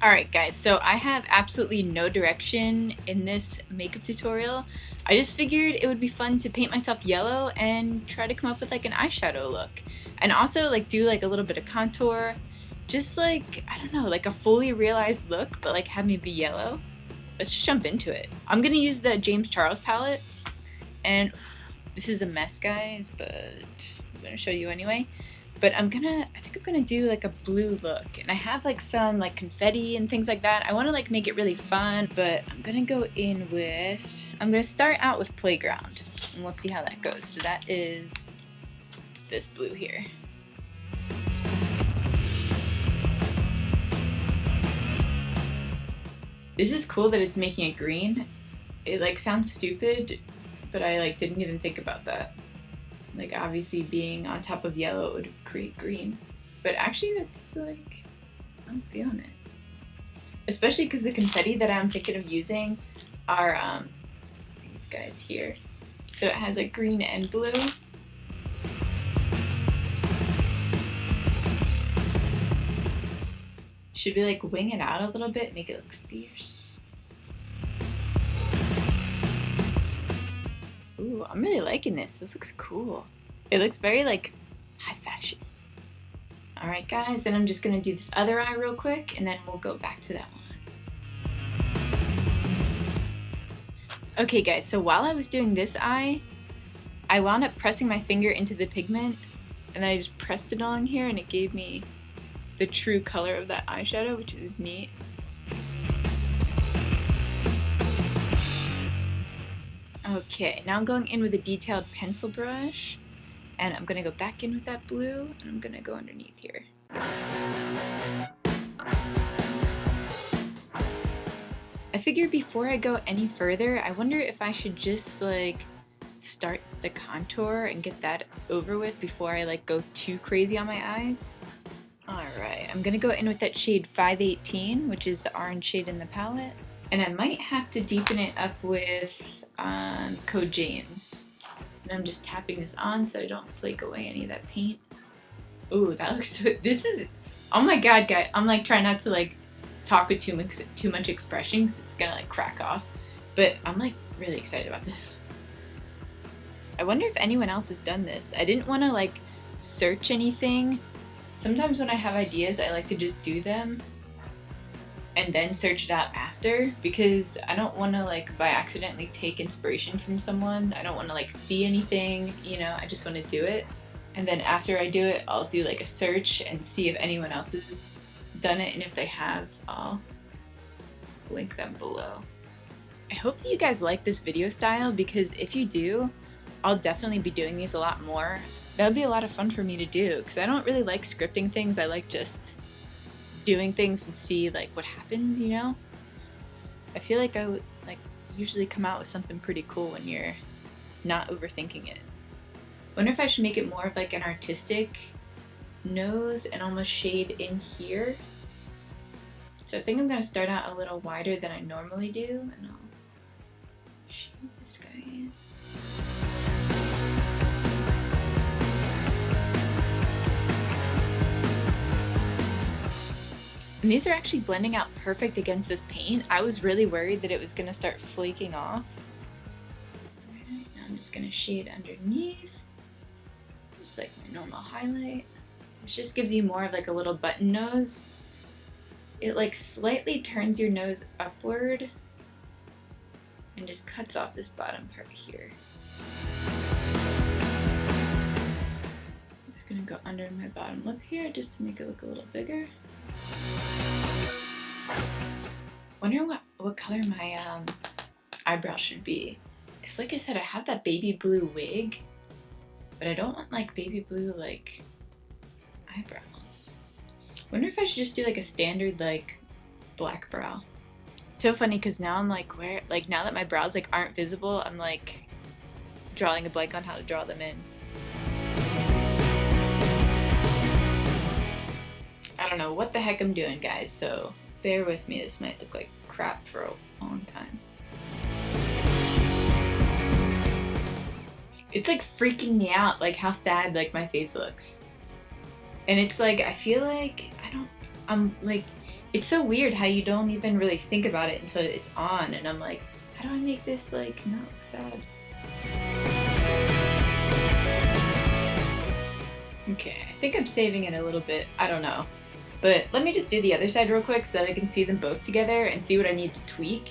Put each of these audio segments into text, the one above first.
Alright guys, so I have absolutely no direction in this makeup tutorial. I just figured it would be fun to paint myself yellow and try to come up with like an eyeshadow look. And also like do like a little bit of contour. Just like, I don't know, like a fully realized look, but like have me be yellow. Let's just jump into it. I'm gonna use the James Charles palette. And this is a mess guys, but I'm gonna show you anyway. But I think I'm gonna do like a blue look, and I have like some like confetti and things like that. I want to like make it really fun, but I'm gonna start out with Playground, and we'll see how that goes. So that is this blue here. This is cool that it's making it green. It like sounds stupid, but I like didn't even think about that. Like obviously being on top of yellow would create green. But actually that's like, I'm feeling it. Especially because the confetti that I'm thinking of using are these guys here. So it has like green and blue. Should we like wing it out a little bit, make it look fierce? Ooh, I'm really liking this. This looks cool. It looks very like high fashion. Alright guys, then I'm just gonna do this other eye real quick and then we'll go back to that one. Okay guys, so while I was doing this eye, I wound up pressing my finger into the pigment and I just pressed it on here and it gave me the true color of that eyeshadow, which is neat. Okay, now I'm going in with a detailed pencil brush, and I'm gonna go back in with that blue, and I'm gonna go underneath here. I figured before I go any further, I wonder if I should just like start the contour and get that over with before I like go too crazy on my eyes. Alright, I'm gonna go in with that shade 518, which is the orange shade in the palette, and I might have to deepen it up with Code James. And I'm just tapping this on so I don't flake away any of that paint. Ooh, that looks so, this is, oh my god guys, I'm like trying not to like talk with too much expression because it's gonna like crack off. But I'm like really excited about this. I wonder if anyone else has done this. I didn't want to like search anything. Sometimes when I have ideas, I like to just do them and then search it out after, because I don't want to like by accidentally take inspiration from someone. I don't want to like see anything, you know, I just want to do it. And then after I do it, I'll do like a search and see if anyone else has done it, and if they have, I'll link them below. I hope that you guys like this video style, because if you do, I'll definitely be doing these a lot more. That would be a lot of fun for me to do, because I don't really like scripting things. I like just doing things and see like what happens, you know? I feel like I would like usually come out with something pretty cool when you're not overthinking it. Wonder if I should make it more of like an artistic nose and almost shade in here. So I think I'm gonna start out a little wider than I normally do, and I'll shade this guy in. And these are actually blending out perfect against this paint. I was really worried that it was gonna start flaking off. Alright, now I'm just gonna shade underneath. Just like my normal highlight. This just gives you more of like a little button nose. It like slightly turns your nose upward and just cuts off this bottom part here. Just gonna go under my bottom lip here just to make it look a little bigger. Wonder what color my eyebrow should be. Because like I said, I have that baby blue wig, but I don't want like baby blue like eyebrows. Wonder if I should just do like a standard like black brow. It's so funny because now I'm like, now that my brows like aren't visible, I'm like drawing a blank on how to draw them in. I don't know what the heck I'm doing, guys, so bear with me. This might look like crap for a long time. It's like freaking me out, like how sad like my face looks. And it's like, I feel like, I'm like, It's so weird how you don't even really think about it until it's on, and I'm like, how do I make this like not look sad? Okay, I think I'm saving it a little bit, I don't know. But let me just do the other side real quick so that I can see them both together and see what I need to tweak.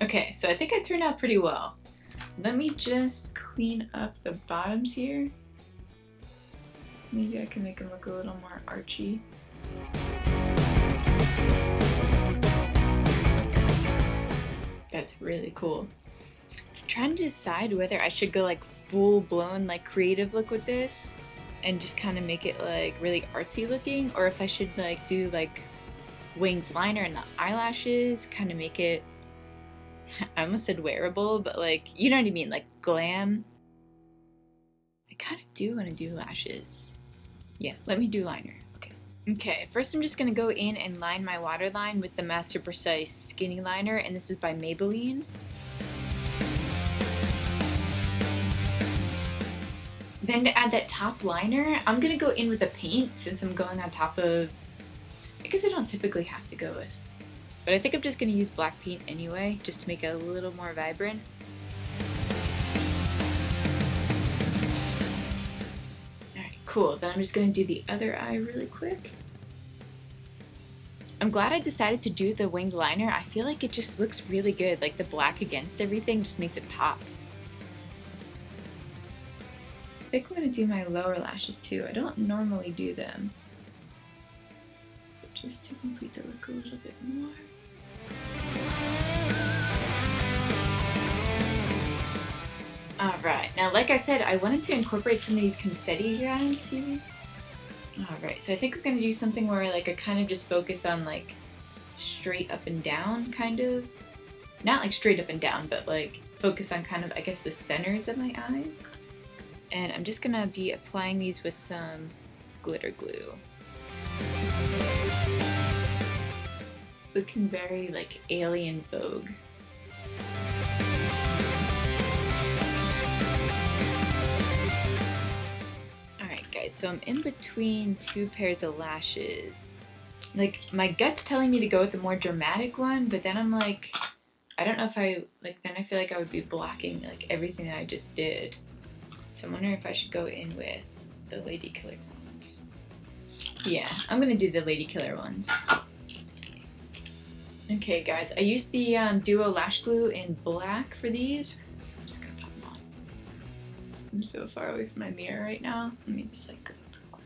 Okay, so I think I turned out pretty well. Let me just clean up the bottoms here. Maybe I can make them look a little more archy. That's really cool. I'm trying to decide whether I should go like full-blown like creative look with this and just kind of make it like really artsy looking, or if I should like do like winged liner and the eyelashes, kind of make it, I almost said wearable, but like, you know what I mean, like glam. I kind of do want to do lashes. Yeah, let me do liner. Okay, first I'm just going to go in and line my waterline with the Master Precise Skinny Liner, and this is by Maybelline. Then to add that top liner, I'm going to go in with a paint since I'm going on top of, I guess I don't typically have to go with, but I think I'm just going to use black paint anyway, just to make it a little more vibrant. Cool, then I'm just going to do the other eye really quick. I'm glad I decided to do the winged liner. I feel like it just looks really good. Like the black against everything just makes it pop. I think I'm going to do my lower lashes too. I don't normally do them, but just to complete the look a little bit more. Alright, now like I said, I wanted to incorporate some of these confetti guys here. Alright, so I think we're going to do something where like I kind of just focus on like straight up and down, kind of. Not like straight up and down, but like focus on kind of, I guess, the centers of my eyes. And I'm just going to be applying these with some glitter glue. It's looking very like alien Vogue. So I'm in between two pairs of lashes. Like, my gut's telling me to go with the more dramatic one, but then I'm like, I don't know if I, like, then I feel like I would be blocking, like, everything that I just did. So I'm wondering if I should go in with the Lady Killer ones. Yeah, I'm gonna do the Lady Killer ones. Let's see. Okay, guys, I used the Duo Lash Glue in black for these. I'm just gonna pop them on. I'm so far away from my mirror right now. Let me just like go up real quick.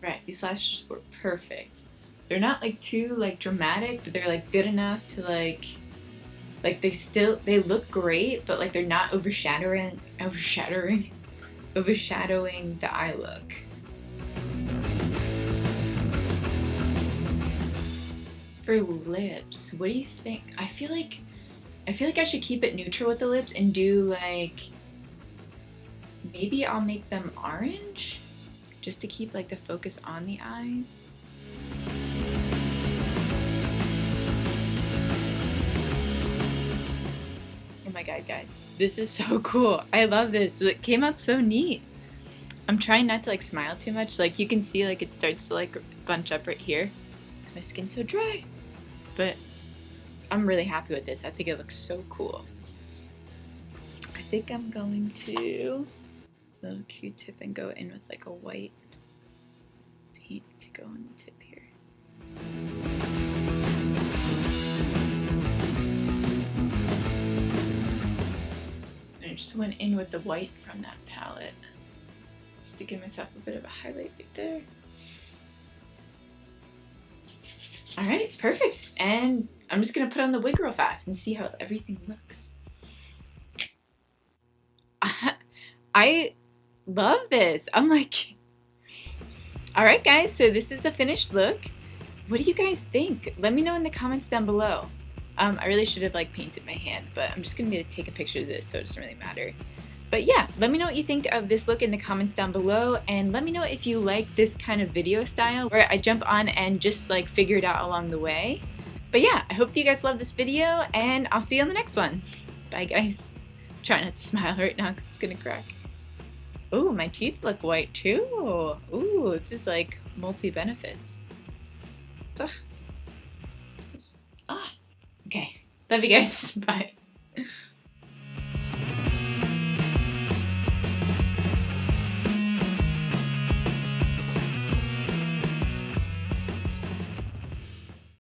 Alright, these lashes were perfect. They're not like too like dramatic, but they're like good enough to like they look great, but like they're not overshadowing the eye look. For lips, what do you think? I feel like I should keep it neutral with the lips and do like, maybe I'll make them orange just to keep like the focus on the eyes. Oh my god, guys, this is so cool. I love this. It came out so neat. I'm trying not to like smile too much. Like you can see like it starts to like bunch up right here because my skin's so dry. But I'm really happy with this. I think it looks so cool. I think I'm going to little Q-tip and go in with like a white paint to go on the tip here. And I just went in with the white from that palette just to give myself a bit of a highlight right there. Alright, perfect. And I'm just gonna put on the wig real fast and see how everything looks. I love this. I'm like, alright guys, so this is the finished look. What do you guys think? Let me know in the comments down below. I really should have like painted my hand, but I'm just gonna take a picture of this so it doesn't really matter. But yeah, let me know what you think of this look in the comments down below, and let me know if you like this kind of video style where I jump on and just like figure it out along the way. But yeah, I hope you guys love this video, and I'll see you on the next one. Bye guys. I'm trying not to smile right now because it's gonna crack. Ooh, my teeth look white too. Ooh, this is like multi-benefits. Ugh. Ah, okay. Love you guys. Bye.